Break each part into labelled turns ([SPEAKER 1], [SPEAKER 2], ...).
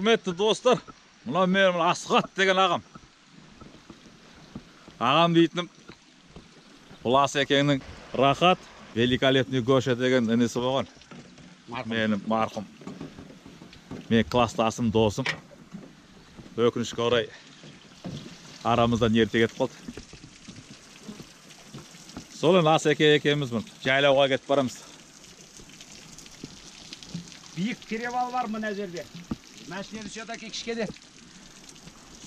[SPEAKER 1] Құрметті достар, мына менің Асқат деген ағам. Ағам дейтінім, бұл Асекеңнің Рахат, великолепный Гоша деген інісі болған. Менің марқұм. Мен класстасым, досым. Өкінішке орай арамыздан ерте кетіп қалды. Сол енді Асеке екеуміз жайлауға кетіп барамыз.
[SPEAKER 2] Биік перевал бар мына жерде. Мәшинені все-таки кішкене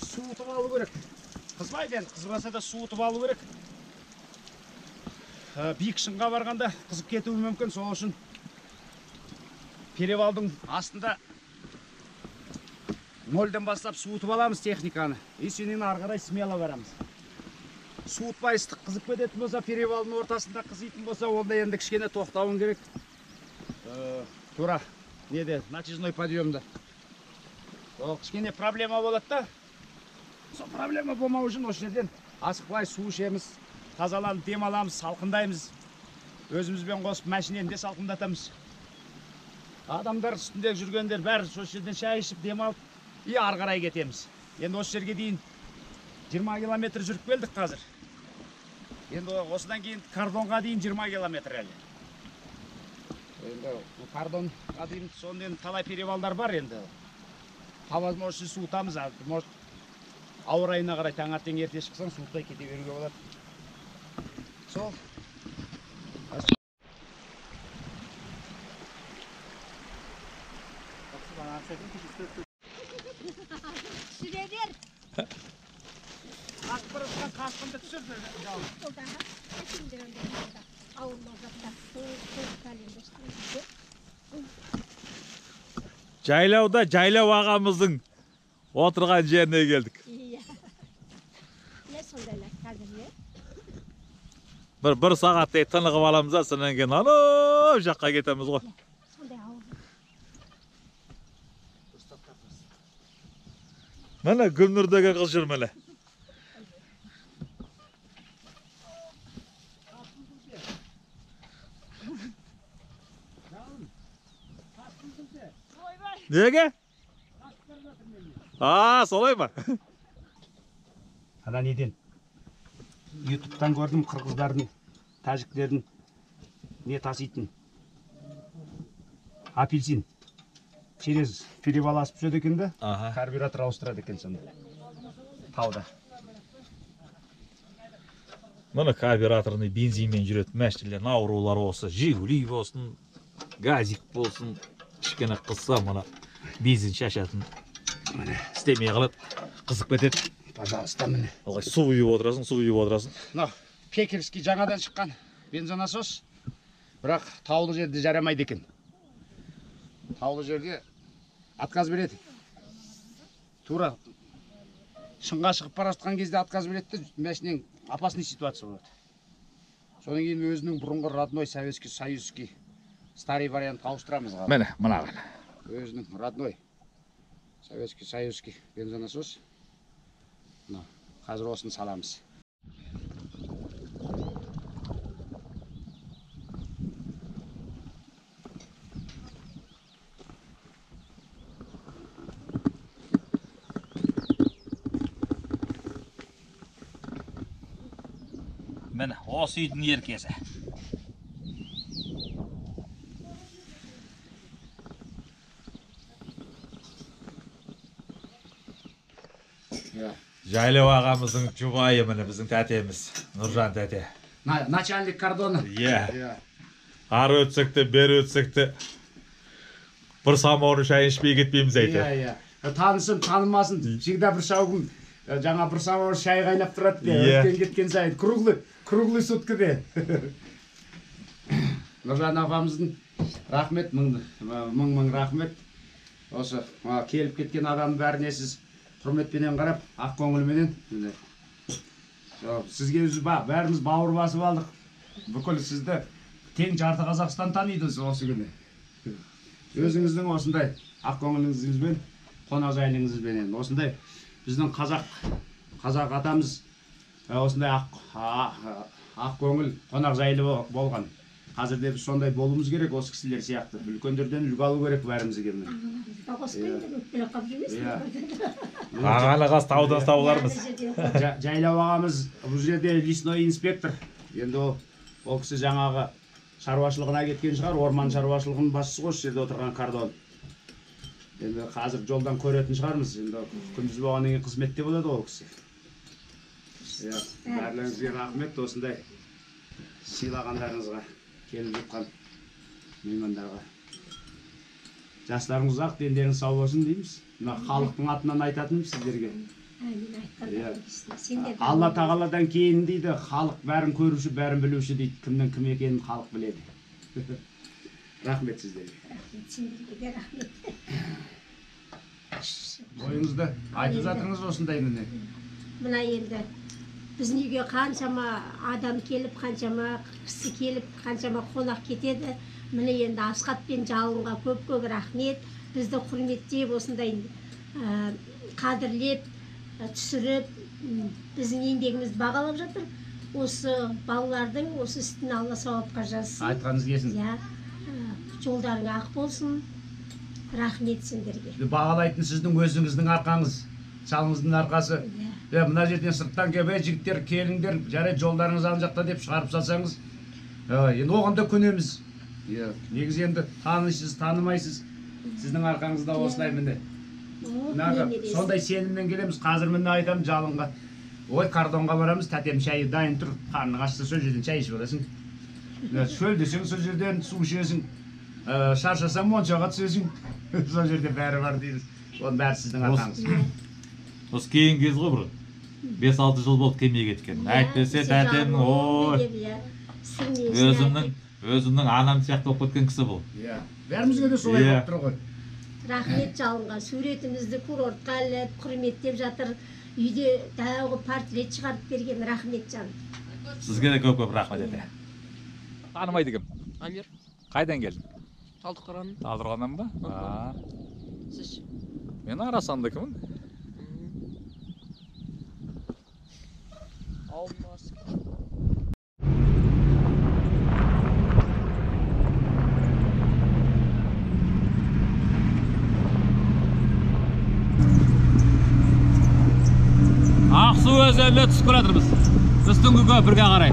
[SPEAKER 2] суытып алу керек. Қызбайды енді, қызбаса да суытып алу керек. Биік шыңға барғанда қызып кетуі мүмкін, сол үшін перевалдың астында нөлден бастап суытып аламыз техниканы. И сенен ары қарай смело барамыз. Суытпай ыстық қызып кететін болса, перевалдың ортасында қызитын болса, онда енді кішкене тоқтауың керек. Тура неде, натяжной подъемда. Ол кішкене проблема болады да. Сол проблема болмау үшін осы жерден асықпай су ішеміз, тазаланып демаламыз, салқындаймыз. Өзімізбен қосып машинені де салқындатамыз. Адамдар үстінде жүргендер бәрі осы жерден шай ішіп демалып, и ары қарай кетеміз. Енді осы жерге дейін 20 километр жүріп келдік қазір. Енді осыдан кейін Кардонға дейін 20 километр әлі. Енді Кардонға дейін сонымен талай перевалдар бар енді. По возможности суытамыз, может ауа райына қарай таңертең ерте шықсаң суытпай кете беруге болады. Сол.
[SPEAKER 3] Шіребер.
[SPEAKER 2] Қасқырыстан қасқынды түсірді жалын.
[SPEAKER 1] Жайлауда жайлау ағамыздың отырған жеріне келдік.
[SPEAKER 3] Не сондайлар қазір,
[SPEAKER 1] бір сағаттай тынығып аламыз да, сонан кейін анау жаққа кетеміз ғой.
[SPEAKER 3] Сондай ауыр.
[SPEAKER 1] Міне Гүлнұр деген қыз жүр міне. Неге? Солай ма?
[SPEAKER 2] Ана неден? Ютубтан көрдім қырғыздардың, тәжіктердің не таситын. Апельсин. Через перевал асып жүреді екен да, карбюратор ауыстырады екен сонда. Тауда.
[SPEAKER 1] Мына карбюраторный бензинмен жүреді мәшінелер, аурулар болса, Жигули болсын, газик болсын, кішкене қысса мына бензин шашатын істемей қалады, қызып кетеді.
[SPEAKER 2] Пожалуйста, міне.
[SPEAKER 1] Олай су үйіп отырасың, су үйіп отырасың.
[SPEAKER 2] Пекерский жаңадан шыққан бензонасос, бірақ таулы жерде жарамайды екен. Таулы жерде отказ береді. Тура шыңға шығып бара жатқан кезде отказ береді, мәшинең опасный ситуация болады. Содан кейін өзінің бұрынғы родной Советский Союзский старый вариант ауыстырамыз.
[SPEAKER 1] Міне, мынаған.
[SPEAKER 2] Өзінің родной Советский Союзский бензонасос. Қазір осыны саламыз.
[SPEAKER 1] Міне, осы үйдің еркесі. Жайлау ағамыздың жұбайы міне біздің тәтеміз, Нұржан тәте.
[SPEAKER 2] Начальник кордона.
[SPEAKER 1] Ары өтсек те, бері өтсек те, бір самауырын шай ішпей кетпейміз әйті.
[SPEAKER 2] Танысым, танымасын, всегда бір шауғым, жаңа бір самауыр шай қайнап тұрады. Өткен кеткен сайын, круглый суткіде. Нұржан ағамыздың рахмет, мың рахмет. Осы келіп кеткен адамның бәріне сіз құрметпенен қарап, ақ көңілменен. Сізге бәріміз бауыр басып алдық. Бүкіл сізді тең жарты Қазақстан таниды осы күні. Өзіңіздің осындай ақ көңіліңізбен, қонақжайлылығыңызбен, осындай біздің қазақ атамыз осындай ақ көңіл, қонақжайлы болған. Қазірде біз сондай болуымыз керек, осы кісілер сияқты. Үлкендерден үлгі алу керек бәрімізге.
[SPEAKER 1] Ағаны қас таудан табылармыз.
[SPEAKER 2] Жайлау ағамыз бұл жерде лесной инспектор. Енді ол кісі жаңағы шаруашылығына кеткен шығар, орман шаруашылығының басшысы ғой, осы жерде отырған Кардон. Енді қазір жолдан көретін шығармыз. Енді күндіз болғаннан кейін қызметте болады ол кісі. Бәріңізге рахмет осындай сыйлағандарыңызға, келіп жатқан меймандарға. Жастарыңыз ұзақ, дендеріңіз сау болсын дейміз. Мына халықтың атынан айтатынмын сіздерге. Алла тағаладан кейін дейді, халық бәрін көруші, бәрін білуші дейді. Кімнің кім екенін халық біледі. Рахмет сіздерге.
[SPEAKER 3] Рахмет, сендерге рахмет.
[SPEAKER 2] Ойыңызды айтып жатырыңыз осындай міне.
[SPEAKER 3] Мына енді біздің үйге қаншама адам келіп, қаншама кісі келіп, қаншама қонақ кетеді. Міне енді Асқат пен Жалынға көп-көп рахмет. Бізді құрметтеп, осындай қадірлеп, түсіріп, біздің еңбегімізді бағалап жатыр. Осы балалардың осы істін Алла сауапқа жазсын.
[SPEAKER 2] Айтқаныңыз келсін.
[SPEAKER 3] Жолдарың ақ болсын. Рахмет сендерге.
[SPEAKER 2] Бағалайтын сіздің өзіңіздің арқаңыз, шалыңыздың арқасы. Мына жерден сырттан келіп, жігіттер келіңдер, жарайды жолдарыңыз ана жақта деп шығарып салсаңыз, енді оған да көнеміз. Негізі енді танисыз, танымайсыз. Сіздің арқаңызда осылай міне. Сондай сеніммен келеміз. Қазір міне айтамын Жалынға. Ой, Кардонға барамыз, тәтем шайы дайын тұр. Қарның ашса сол жерден шай ішіп аласың. Шөл десең сол жерден су ішесің. Шаршасаң моншаға түсесің. Сол жерде бәрі бар дейміз. Оның бәрі сіздің арқаңыз.
[SPEAKER 1] Осы кейін кез ғой бір 5-6 жыл болды келмей кеткен. Әйтпесе тәтем, ой, өзімнің анам сияқты болып кеткен кісі бұл.
[SPEAKER 2] Бәрімізге де солай болып тұр ғой.
[SPEAKER 3] Рахмет Жалынға, суретімізді курортқа іліп, құрметтеп жатыр. Үйде дағы портрет шығарып берген. Рахмет Жан.
[SPEAKER 1] Сізге де көп-көп рахмет ете. Танымайды кім?
[SPEAKER 4] Амир.
[SPEAKER 1] Қайдан келдің?
[SPEAKER 4] Талдықорған.
[SPEAKER 1] Талдықорғаннан ба?
[SPEAKER 4] Сіз?
[SPEAKER 1] Мен Арасандыкімін.
[SPEAKER 4] Ауылмас.
[SPEAKER 1] Ақсу өзеніне түсіп келатырмыз. Біз түнгі көпірге қарай.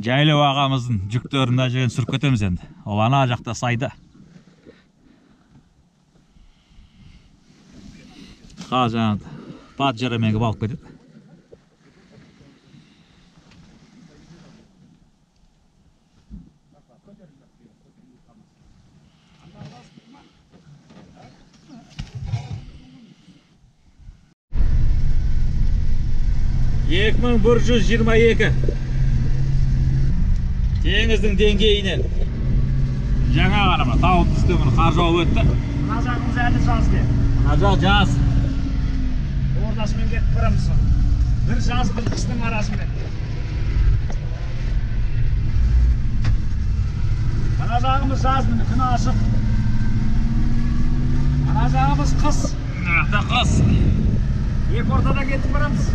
[SPEAKER 1] Жайлау ағамыздың жүктерін мына жерден сүріп кетеміз енді. Ол ана жақта сайда. Қазір жаңағы пат жараменге балып кетеді. Екі мың 122 теңіздің деңгейінен жаңа ғана тауып үстемін қар жауып өтті.
[SPEAKER 2] Мына жағымыз әлі жаз де.
[SPEAKER 1] Мына жақ жаз.
[SPEAKER 2] Ордасымен кетіп барамыз. Bir жаз bir қыстың арасымен. Мына жағымыз жаз, міне күн ашық. Мына жағымыз қыс.
[SPEAKER 1] Мына қыс.
[SPEAKER 2] Екі ортада кетіп барамыз.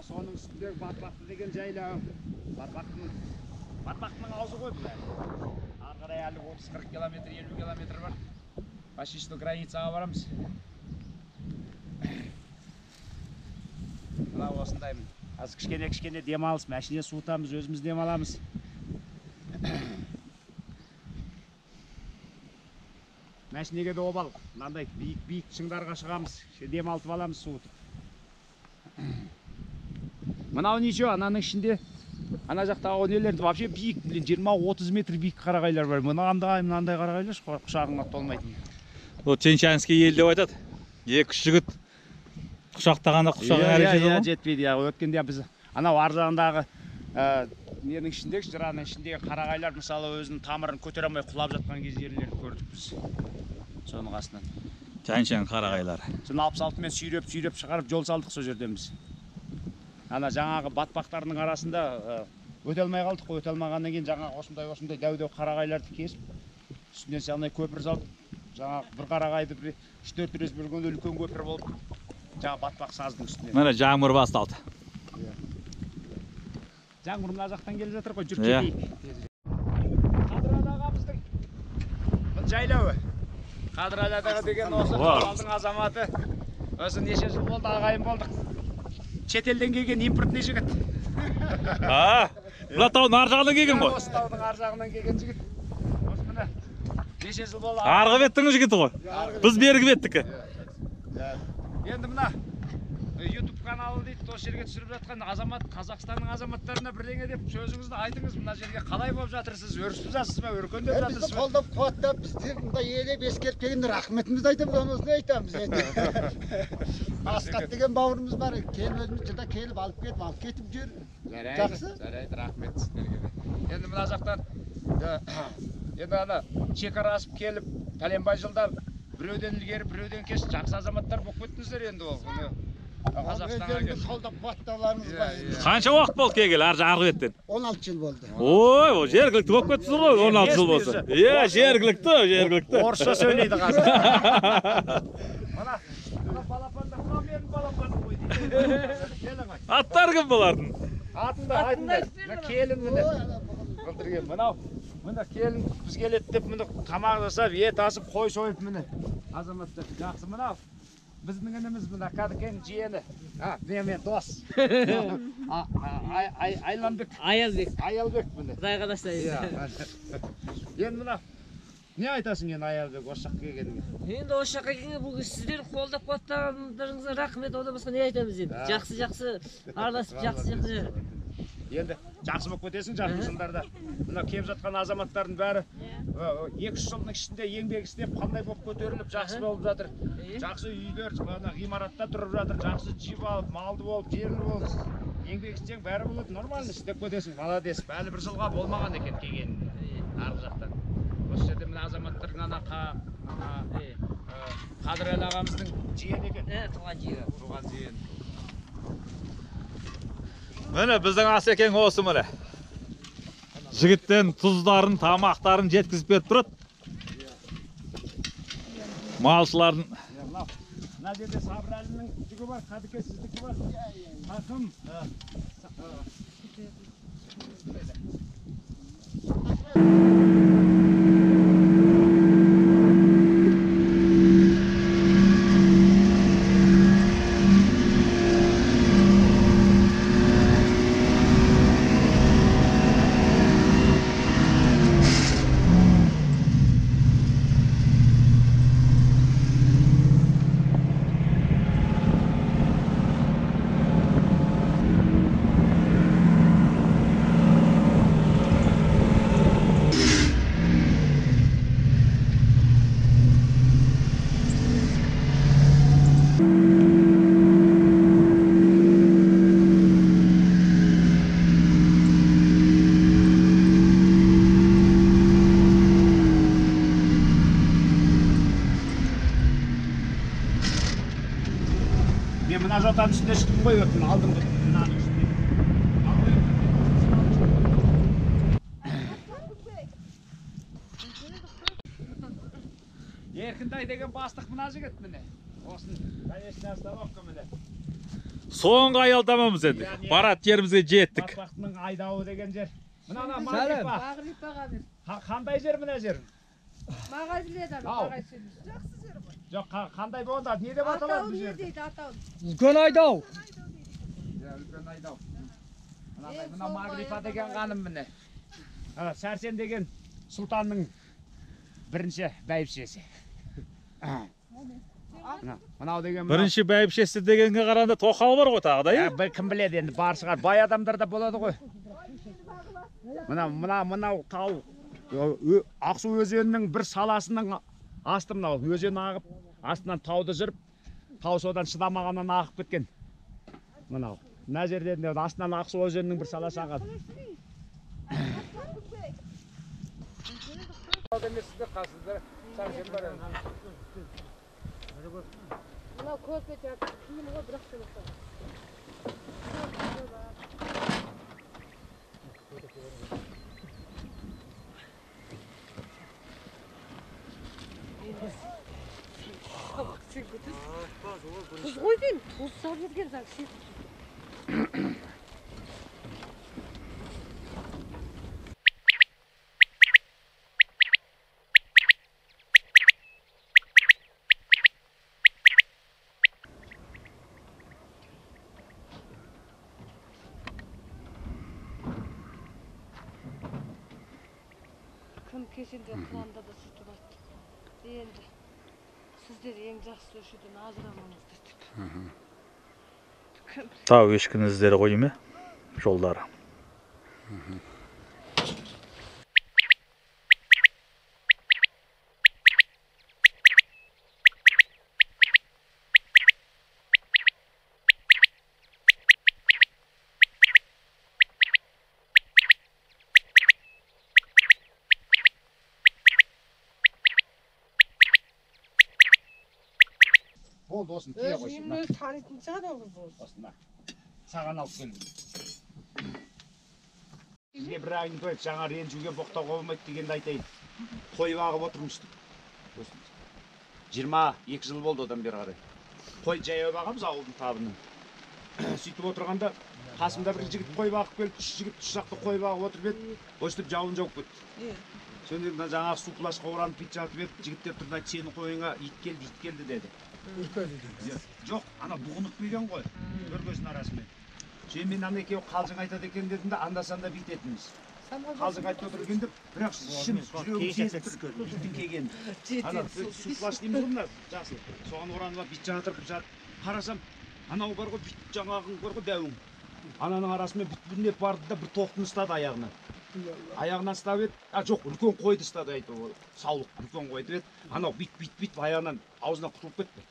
[SPEAKER 2] Соның үстіндегі Батпақты деген жайлау. Батпақтың аузы ғой бұл әлі. Ары қарай әлі 30-40 километр, 50 километр бар. Почти что границаға барамыз. Мына осындаймын. Аз кішкене демалыс, машине суытамыз, өзіміз демаламыз. Машинеге де обал. Мынандай биік шыңдарға шығамыз. Демалтып аламыз суытып. Мынау ничего, ананың ішінде, ана жақтағы нелерді вообще биік, 20-30 метр биік қарағайлар бар. Мынандай қарағайлар құшағыңа толмайтын.
[SPEAKER 1] Ол Ченчанский ел деп айтады. Екі жігіт құшақтағанда құшағың әрі жетеді ғой?
[SPEAKER 2] Жетпейді. Өткенде біз анау ар жағындағы ненің ішіндегі, жыраның ішіндегі қарағайлар мысалы өзінің тамырын көтере алмай құлап жатқан кездерін көрдік біз. Соның астынан.
[SPEAKER 1] Ченчан қарағайлар.
[SPEAKER 2] Соны 66-мен сүйреп шығарып жол салдық сол жерден біз. Ана жаңағы батпақтарының арасында өте алмай қалдық қой, өте алмағаннан кейін жаңағы осындай дәу қарағайларды кесіп, үстінен салмай көпір салдық. Жаңағы бір қарағайды 3-4 рет бүргенде үлкен көпір болып, жаңағы батпақ саздың үстіне.
[SPEAKER 1] Міне жаңбыр басталды.
[SPEAKER 2] Жаңбыр мына жақтан келіп жатыр ғой, жүріп кетейік. Қадырәлі ағамыздың жайлауы. Қадырәлі аға деген осы қалалдың азаматы. Осы неше жыл болды, ағайын болдық. Шетелден келген импортный жігіт.
[SPEAKER 1] Мына таудың ар жағынан келген ғой?
[SPEAKER 2] Осы таудың ар жағынан келген жігіт. Осы міне неше жыл болды.
[SPEAKER 1] Арғы беттің жігіті ғой? Біз бергі беттікі.
[SPEAKER 2] Енді мына YouTube каналы дейді, осы жерге түсіріп жатқан азамат, Қазақстанның азаматтарына бірдеңе деп сөзіңізді айтыңыз. Мына жерге қалай болып жатырсыз? Өрісіп жатсыз ба? Өркендеп жатырсыз ба?
[SPEAKER 5] Бізді қолдап қуаттап, бізде мында елеп ескеріп келгенде рахметімізді айтамыз, осыны айтамыз енді. Асқат деген бауырымыз бар, өзіміз жылда келіп алып кетіп жүр. Жақсы?
[SPEAKER 2] Жарайды, рахмет сіздерге. Енді мына жақтан енді ана шекара асып келіп, пәленбай жылда біреуден ілгері, біреуден кеш жақсы азаматтар болып кеттіңіздер енді ол. Қазақстанға келіп
[SPEAKER 5] қолдап қуаттауларымыз бар.
[SPEAKER 1] Қанша уақыт болды келгелі арғы беттен?
[SPEAKER 5] 16 жыл болды.
[SPEAKER 1] Ой, ол жергілікті болып кеттіңіз ғой 16 жыл болса. Жергілікті.
[SPEAKER 2] Орысша сөйлейді қазір. Мына балапандар, менің балапаным ғой.
[SPEAKER 1] Аттар кім бұлардың?
[SPEAKER 2] Атында айтыңдар. Мына келін міне. Қылдырген мынау. Мына келін біз келеді деп міне тамақ жасап, ет асып, қой сойып міне. Азаматтар жақсы мынау. Біздің ініміз мына Кәдікенің жиені. Мен дос. Айланбек. Аялбек міне.
[SPEAKER 4] Құдай қаласа.
[SPEAKER 2] Енді мына не айтасың енді Аялбек осы жаққа келгеніңе?
[SPEAKER 4] Енді осы жаққа келгенге бұл сіздер қолдап қуаттағандарыңызға рахмет. Одан басқа не айтамыз енді? Жақсы араласып жақсы.
[SPEAKER 2] Енді жақсы болып кетесің жақын жылдарда. Мына келіп жатқан азаматтардың бәрі 2-3 жылдың ішінде еңбек істеп қандай болып көтеріліп жақсы болып жатыр. Жақсы үйлер, ғимаратта тұрып жатыр. Жақсы жиып алып, малды болып, жерлі болып. Еңбек істең бәрі болады, нормально істеп кетесің. Молодец. Әлі бір жылға болмаған екен келгенің. Арғы жақтан. Осы жерде мына азаматтардың ана Қадырәлі ағамыздың жиені екен. Туған жиен.
[SPEAKER 1] Міне біздің Асекең осы міне. Жігіттен тұздарын, тамақтарын жеткізіп беріп тұрады. Малшылардың.
[SPEAKER 2] Мына жерде Сабырәлінің жүгі бар, Қадыке сіздікі бар. Тақым. Мен мына жотаның үстіне шықтым ғой өттім, алдым мынаның үстіне. Еркінтай деген бастық мына жігіт міне. Осын конечная остановка міне.
[SPEAKER 1] Соңғы аялдамамыз енді. Барат жерімізге жеттік.
[SPEAKER 2] Батпақтының айдауы деген жер. Мына Мағрипа. Қандай жер мына жер?
[SPEAKER 6] Мағай біледі, мағай сөйлейді. Жақсы жер ғой.
[SPEAKER 2] Жоқ, қандай болғанда, не деп аталады бұл жерді?
[SPEAKER 6] Дейді, атауын.
[SPEAKER 7] Үлкен айдау.
[SPEAKER 2] Үлкен айдау. Мына Мағрипа деген қаным міне. Сәрсен деген сұлтанның бірінші бәйбішесі. Мынау деген
[SPEAKER 1] Бірінші бәйбішесі дегенге қарағанда тоқал бар ғой тағы да,
[SPEAKER 2] кім біледі енді бар шығар, бай адамдар да болады ғой. Мынау тау Ақсу өзенінің бір саласының асты мынау өзен ағып, астынан тауды жырып, тау содан шыдамағаннан ағып кеткен. Мынау. Мына жерден астынан Ақсу өзенінің бір саласы ағады.
[SPEAKER 6] Мынау көрпе жатыр, киім ғой бірақ та Тұз ғой деймін, тұз салып жүрген заңсыз. Күн кешінде құланда да сүтіп айтты. Енді сіздер ең жақсы өшеден ажырамаңыздар деп.
[SPEAKER 1] Тау ешкінің іздері ғой ме? Жолдары.
[SPEAKER 2] Болды осын тие қойсын.
[SPEAKER 6] Өзі танитын шығар ол болды.
[SPEAKER 2] Осында. Саған алып келдім. Сізге бір айын тойып, жаңа ренжуге боқтауға болмайды дегенді айтайын. Қой бағып отырмыстық. 22 жыл болды одан бері қарай. Қой жаяу бағамыз ауылдың табының. сөйтіп отырғанда қасымда бір жігіт қой бағып келді, 3 жігіт 3 жақты қой бағып отырып еді. Өстіп жауын жауып кетті. Сонда жаңағы су плашқа оранып бит жатып еді, жігіттер тұрды, сенің қойыңа ит келді деді. Жоқ, ана бұғынып келген ғой, бір көздің арасымен. Мен ана екеуі қалжың айтады екен дедім де, анда-санда бит етіміз. Қалжың айтып отыр екен деп, бірақ ішім жүрегім сезіп тұр, иттің келгенін. Ана су плаш дейміз ғой мына жасыл. Соған оранып бит жатыр, қарасам, анау бар ғой, бит жаңағың бар ғой, дәуің. Ананың арасымен бүт-бүтінеп барды да бір тоқтын ұстады аяғынан. Аяғынан ұстап еді, жоқ, үлкен қойды ұстады айтып ол. Саулық үлкен қойды еді. Анау бит аяғынан аузына құтылып кетті.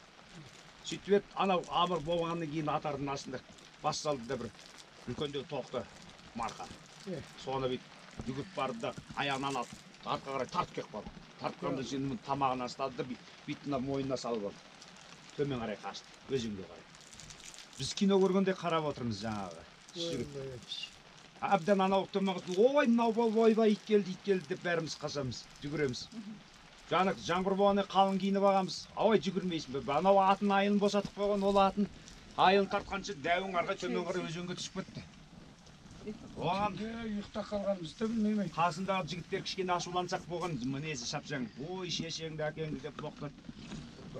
[SPEAKER 2] Сөйтіп еді, анау амыр болғаннан кейін атардың астында бас салды да бір үлкендеу тоқты марқа. Соны бүйтіп жүгіп барды да аяғынан алып, артқа қарай тартып кеп қалды. Тартқанда сенің тамағынан ұстады да бүйтіп мойнына салып алды. Төмен қарай қашты, өзенге қарай. Біз кино көргенде қарап отырмыз жаңағы. Әбден анау төмен ой мынау бол ойбай ит келді деп бәріміз қашамыз, жүгіреміз. Жаңбыр болғанда қалың киініп алғанбыз. Ой жүгірмейсің бе? Анау атын айылын босатып қойған, ол атын айылын тартқанша дәуің арға төмен қарай өзенге түсіп кетті. Оған
[SPEAKER 5] ұйықтап қалғанымызды білмеймін.
[SPEAKER 2] Қасындағы жігіттер кішкене ашулансақ болған, мінезі шапшаң. Ой шешеңді әкеңді деп боқтады.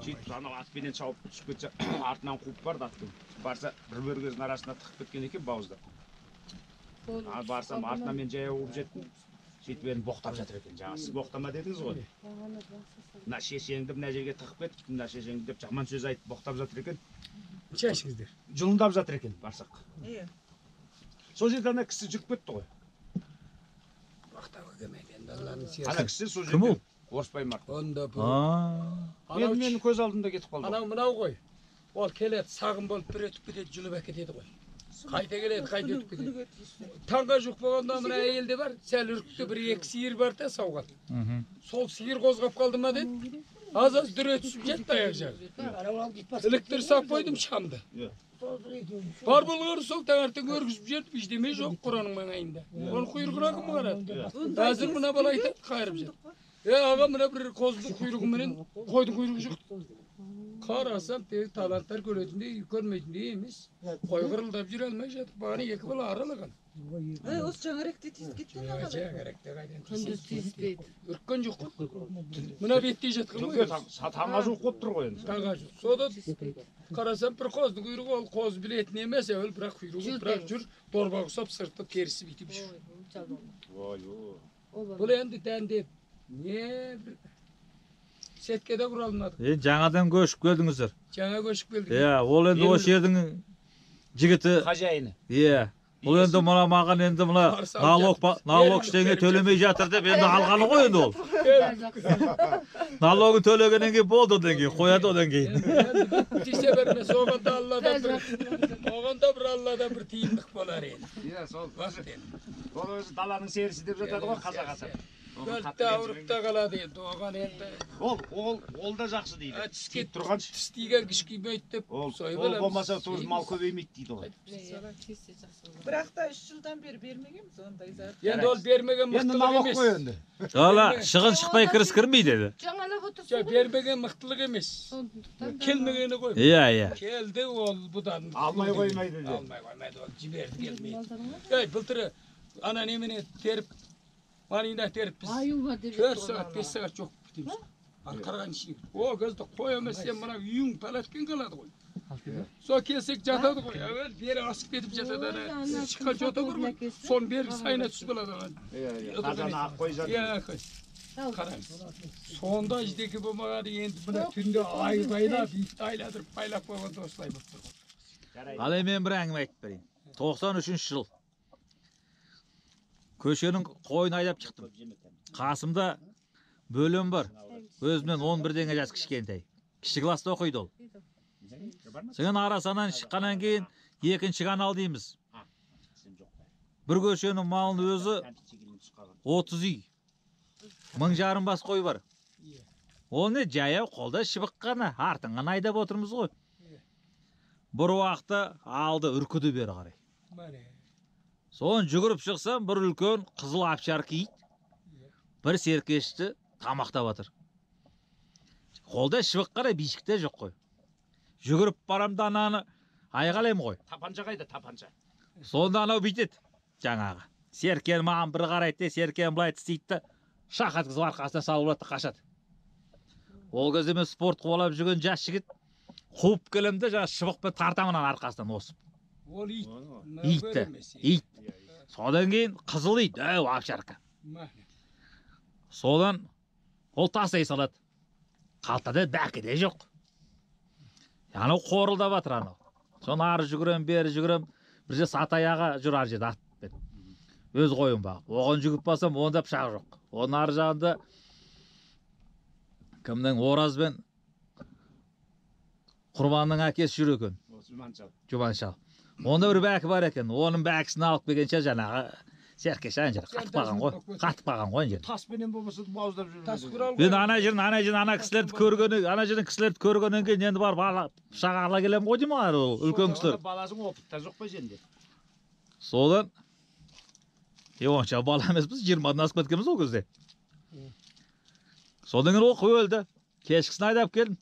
[SPEAKER 2] Сөйтіп анау атпенен шауып түсіп кетсе, артынан қуып барды аттың. Барса бір көздің арасына тығып кеткен екен бауыздап. Барсам артынан мен жаяу қуып жеттім. Сөйтіп бәрін боқтап жатыр екен. Жаңа сіз боқтама дедіңіз ғой. Мына шешеңді мына жерге тығып кет, мына шешеңді деп жаман сөз айтып боқтап жатыр екен.
[SPEAKER 5] Шешіңіздер.
[SPEAKER 2] Жылындап жатыр екен барсақ. Сол жерде ана кісі жүріп кетті ғой.
[SPEAKER 5] Боқтауға келмейді енді Алланың сиясы.
[SPEAKER 2] Ана кісі сол жерде. Орысбай март.
[SPEAKER 5] Онда
[SPEAKER 2] Мен көз алдымда кетіп қалды.
[SPEAKER 5] Анау ғой. Ол келеді, сағым болып бір өтіп кетеді, жұлып әкетеді ғой. Қайта келеді, қайта өтіп кетеді. Таңға жоқ болғанда мына әйелде бар, сәл үрікті бір екі сиыр бар да сауған. Сол сиыр қозғап қалды ма деді. Аз дүре түсіп жетті аяқ жағы. Электр сап қойдым шамды. Бар болғыр сол таңертең өргізіп жетіп, ештеме жоқ Құранның маңайында. Оның құйрығына кім қарады? Қазір мына бала айтады, қайырып жетіп. Аға мына бір қоздың құйрығыменен қойдың құйрығы жоқ. Қарасам тек таланттар көретіндей, көрмейтіндей емес. Қой қырылдап жүре алмай жатып, бағана екі бала аралаған.
[SPEAKER 7] Осы жаңаректе тиісіп кеткен аға.
[SPEAKER 5] Жаңаректе қайдан
[SPEAKER 7] Күндіз тиіспейді.
[SPEAKER 5] үріккен жоқ. Мына бетте жатқан ғой.
[SPEAKER 2] Таңға жоқ болып тұр ғой енді.
[SPEAKER 5] Таңға жоқ. Содан қарасам бір қоздың құйрығы, ол қоз білетін емес, әуел бірақ құйрығы бірақ жүр, дорба ұқсап сырты керісіп етіп жүр. Бұл енді дәндеп не бір сеткеде құралмады.
[SPEAKER 1] Жаңадан көшіп келдіңіздер.
[SPEAKER 5] Жаңа көшіп келдік.
[SPEAKER 1] Ол енді осы жердің жігіті.
[SPEAKER 2] Хожайыны.
[SPEAKER 1] Ол енді мына маған енді мына налог ештеңе төлемей жатыр деп енді алғаны ғой енді ол. Налогын төлегеннен кейін болды одан кейін, қояды одан кейін.
[SPEAKER 5] Тисе бермес, оған да бір Алладан бір тиімдік болар енді.
[SPEAKER 2] Сол өзі даланың серісі деп жатады ғой қазақ атап.
[SPEAKER 5] Көлтті ауырықта қалады енді, оған енді.
[SPEAKER 2] Ол да жақсы дейді.
[SPEAKER 5] Тіске тұрған тіс тиген кіш күймейді деп.
[SPEAKER 2] Ол болмаса туыз мал көбеймейді дейді ғой.
[SPEAKER 7] Бірақ та 3 жылдан бері бермегенбіз ондай зат.
[SPEAKER 5] Енді ол бермеген мықтылық емес.
[SPEAKER 1] Ола, шығын шықпай кіріс кірмейді деді.
[SPEAKER 6] Жаңалап отырсың.
[SPEAKER 5] Жоқ, бермеген мықтылық емес. Келмегені ғой. Келді ол бұдан.
[SPEAKER 2] Алмай қоймайды де.
[SPEAKER 5] Алмай қоймайды, ол жіберді келмейді. Былтыры ана немене теріп, Марина теріп біз 4 сағат, 5 сағат жоқ бітеміз. Қарған ішіне. О, көзді қой емес, сен мына үйің пәләткен қалады ғой. Сол келсек жатады ғой. Әуел бері асып кетіп жатады. Шыққан жота бар ғой. Соның бері сайына түсіп қалады.
[SPEAKER 2] Қазан ақ қой жатыр.
[SPEAKER 5] Қараңыз. Сонда ждекі болмағады енді мына түнде айлап, итті айладырып, байлап қойғанда осылай болып тұр.
[SPEAKER 1] Ал мен бір әңгіме айтып берейін. 93 жыл. Көшенің қойын айдап шықтым. Қасымда бөлем бар. Өзімнен 11-ден жас кішкентай. Кіші класста оқиды ол. Сен арасанан шыққаннан кейін екінші канал дейміз. Бір көшенің малын өзі 30 үй. 1000 бас қой бар. Ол не жаяу қолда шыбық қана, артын ғана айдап отырмыз ғой. Бір уақытта алды үркіді бері қарай. Соң жүгіріп шықсам, бір үлкен қызыл апшар киіт, бір серкешті тамақтап атыр. Қолда шыбық қара бейшікте жоқ қой. Жүгіріп барамда ананы айғалаймын ғой.
[SPEAKER 2] Тапанша қайда тапанша?
[SPEAKER 1] Сонда анау бүйтеді жаңағы. Серкен маған бір қарайды, Серкен былай істейді, шақ еткізіп арқасына салып алады, қашады. Ол кезде мен спорт қуалап жүрген жас жігіт қуып келемін де жаңа шыбықпен тартамын арқасынан осып.
[SPEAKER 5] Ол ит.
[SPEAKER 1] Ит. Содан кейін қызыл ит, овчарка. Содан ол тастай салады. Қалтада бәкіде жоқ. Яны қорылдап жатыр анау. Соны ары жүгірем, бері жүгірем. Бірже сат аяға жүр ар жерде атпен. Өз қойым бағып. Оған жүгіп басам, онда пышақ жоқ. Оның ар жағында кімнің Оразбен Құрбанның әкесі жүр екен. Жұманшал. Онда бір бәкі бар екен. Оның бәкісін алып келгенше жаңағы Серкеш ана жер қатып қалған ғой. Қатып қалған ғой ана жер.
[SPEAKER 2] Таспенен болмаса бауыздап
[SPEAKER 5] жүрмеді.
[SPEAKER 1] Мен ана кісілерді көргеннен, ана жерден кісілерді көргеннен кейін енді барып пышақ ала келем ғой деймін ғой, үлкен кісілер.
[SPEAKER 2] Баласың опытта жоқ қой сенде.
[SPEAKER 1] Содан онша бала емеспіз, 20-дан асып кеткенбіз ол кезде. Содан кейін оқып өлді. Кешкісін айдап келдім.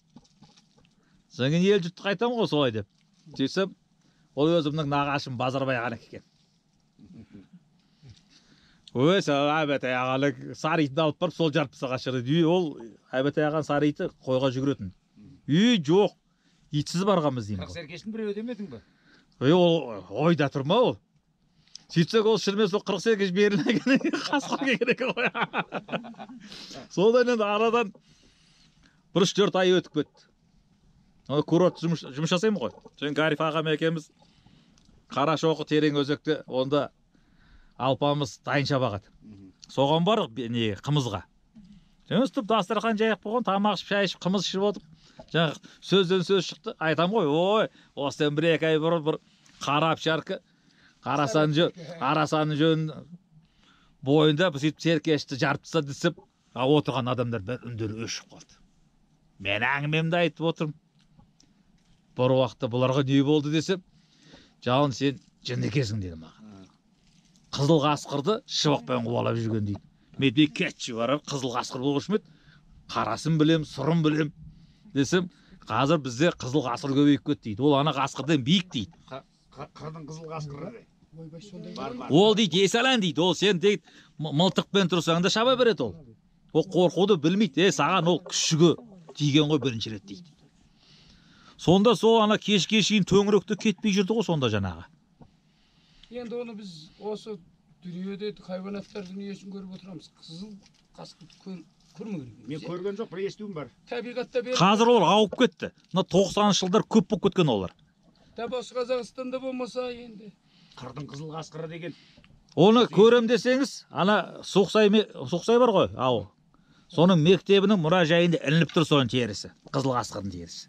[SPEAKER 1] Содан кейін ел жұртты қайтамын ғой солай деп. Сөйтсем, ол өзімнің нағашым Базарбай ағанікі екен. Өзі Айбатай ағалық сары итін алып барып сол жарып қашырды. Ол Айбатай ағаның сары иті қойға жүгіретін. Жоқ, итсіз барғанбыз деймін.
[SPEAKER 2] Серкештің бір өтемедің бе?
[SPEAKER 1] Ол ойда тұрма ол. Сөйтсек ол шырмес ол 48 берілмеген қасқырға керек ғой. Содан енді арадан 3-4 ай өтіп кетті. Курорт жұмыс жасаймын ғой. Sen Гариф ағам екеуміз Қарашоқы терең өзекте онда алпамыз дайынша бағады. Соған бардық қымызға. Өстіп дастархан жайық болған, тамақ ішіп, шай ішіп, қымыз ішіп отырып, жаңағы сөзден сөз шықты. Айтам ғой, ой, осыдан 1-2 ай бұрын бір қарап шарқы, арасаның жөн бойында біз сөйтіп Серкешті жарып тастады десіп, отырған адамдар бір үндері өшіп қалды. Мен әңгімемді айтып отырмын. Бір уақытта бұларға не болды десем, жалын сен жындекесің деді маған. Қызыл қасқырды шыбықпен қуалап жүрген дейді. Мен кетші барар, қызыл қасқыр болғыш мед, қарасын білем, сұрын білем десем, қазір бізде қызыл қасқыр көбейіп кетті дейді. Ол ана қасқырдан биік дейді.
[SPEAKER 2] Қырдың қызыл қасқыры.
[SPEAKER 1] Ол дейді, есалан дейді. Ол сен дейді, мылтықпен тұрсаң да шаба береді ол. Ол қорқуды білмейді. Саған ол күшігі тиген ғой бірінші рет дейді. Сонда сол ана кешке шейін төңіректе кетпей жүрді ғой сонда жаңағы.
[SPEAKER 5] Енді оны біз осы дүниеде хайванаттар дүниесін көріп отырамыз. Қызыл қасқыр көрмеген.
[SPEAKER 2] Мен көрген жоқ, бір естуім бар.
[SPEAKER 5] Табиғатта бер.
[SPEAKER 1] Қазір олар ауып кетті. Мына 90-шы жылдар көп болып кеткен олар.
[SPEAKER 5] Тап осы Қазақстанда болмаса енді.
[SPEAKER 2] Қырдың қызыл қасқыры деген.
[SPEAKER 1] Оны көрем десеңіз, ана Соқсай бар ғой, ау. Соның мектебінің мұражайында ілініп тұр соның терісі, қызыл қасқырдың терісі.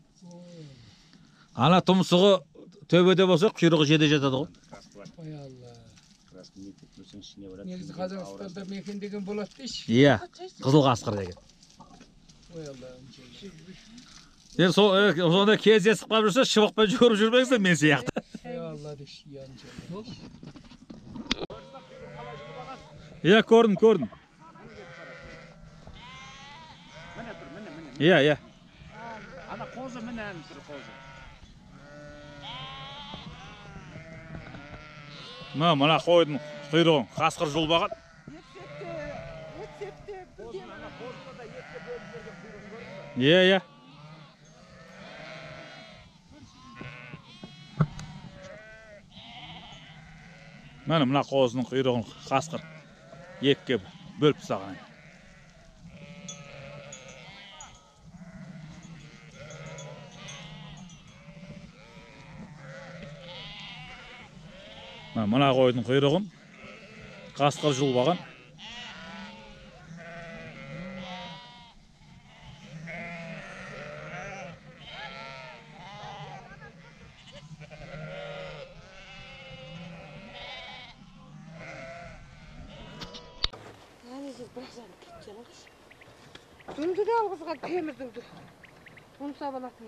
[SPEAKER 1] Ана тұмсығы төбеде болса, құйрығы жерде жатады ғой.
[SPEAKER 5] Ой Алла. Негізі Қазақстанда мекендеген болады дейші.
[SPEAKER 1] Иә, қызыл қасқыр деген.
[SPEAKER 5] Ой Алла.
[SPEAKER 1] Енді сонда кездесіп қалып жүрсе, шыбықпен жүгіріп жүрмеңіздер мен сияқты.
[SPEAKER 5] Ой Алла дейші.
[SPEAKER 1] Иә, көрдім. Иә.
[SPEAKER 2] Ана қозы мінән тұр қозы.
[SPEAKER 1] Мына қойдың құйрығын қасқыр жұлбаған. Иә. Мына қозының құйрығын қасқыр екіге бөліп тастаған. Мына қойдың құйрығын қасқыр жұлбаған.
[SPEAKER 6] Dündü de algızga temiz dündü. Bunu sabalatın.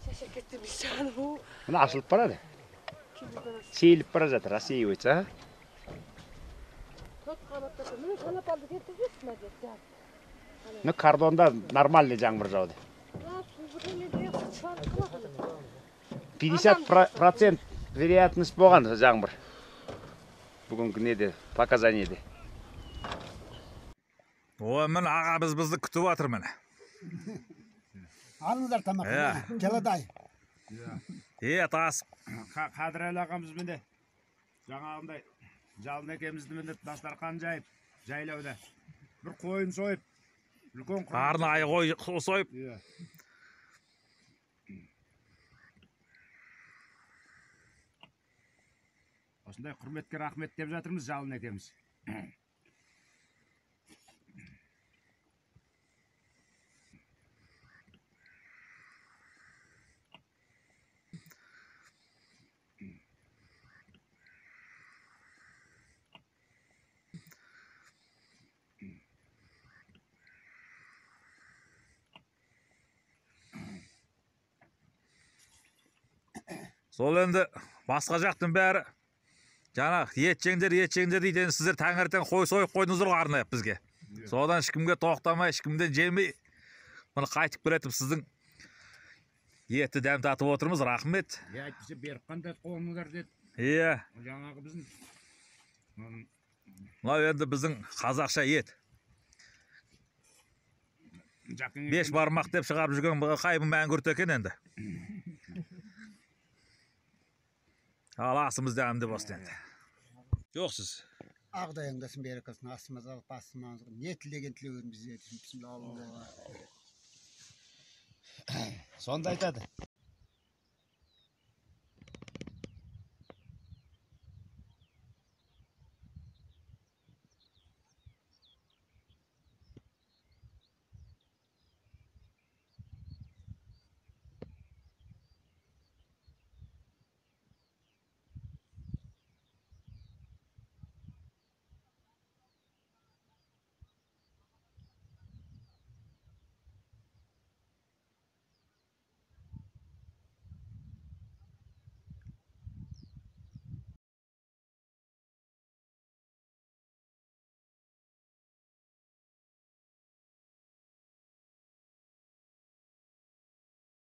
[SPEAKER 6] Şaşırttı bir şan bu.
[SPEAKER 2] Mına açılıp barады. Сейіліп бара жатыр, асейіп өйтсі.
[SPEAKER 6] Mine kanapaldı getirdin mi dedi.
[SPEAKER 2] Ne kardonda нормальный жаңбыр жауды.
[SPEAKER 6] Ya suzu keledi farkı var.
[SPEAKER 2] 50% вероятность болған жаңбыр. Бүгінгі неде, показаниеде.
[SPEAKER 1] О, міне аға бізді күтіп жатыр міне.
[SPEAKER 8] Alыңыздар тамақ. Келадай.
[SPEAKER 1] Тасып.
[SPEAKER 2] Қадырәлі ағамыз міне жаңағындай жалын екемізді міне дастархан жайып, жайлауда. Bir қойын сойып, үлкен
[SPEAKER 1] Арнайы қой сойып.
[SPEAKER 2] Осындай құрметке рахмет деп жатырмыз жалын екеміз.
[SPEAKER 1] Сол енді басқа жақтың бәрі жаңа ет жеңдер дейді, сіздер таңертең қой сойып қойдыңыздар ғой арнайы бізге. Содан ешкімге тоқтамай, ешкімден жемей, мұны қайтып келетіп сіздің етті дәм татып отырмыз, рахмет.
[SPEAKER 2] Әйтпесе беріп қандай қолыңыздар деді. Жаңағы біздің.
[SPEAKER 1] Мынау енді біздің қазақша ет. 5 бармақ деп шығарып жүрген қайбы мәңгүрт екен енді. Ал асымыз дәмді болсын енді. Жоқ сіз.
[SPEAKER 8] Ағдайыңдасын берекесін, асымыз алып, асымыз алып. Не тілеген тілеуін бізде етсін.
[SPEAKER 2] Сонда айтады.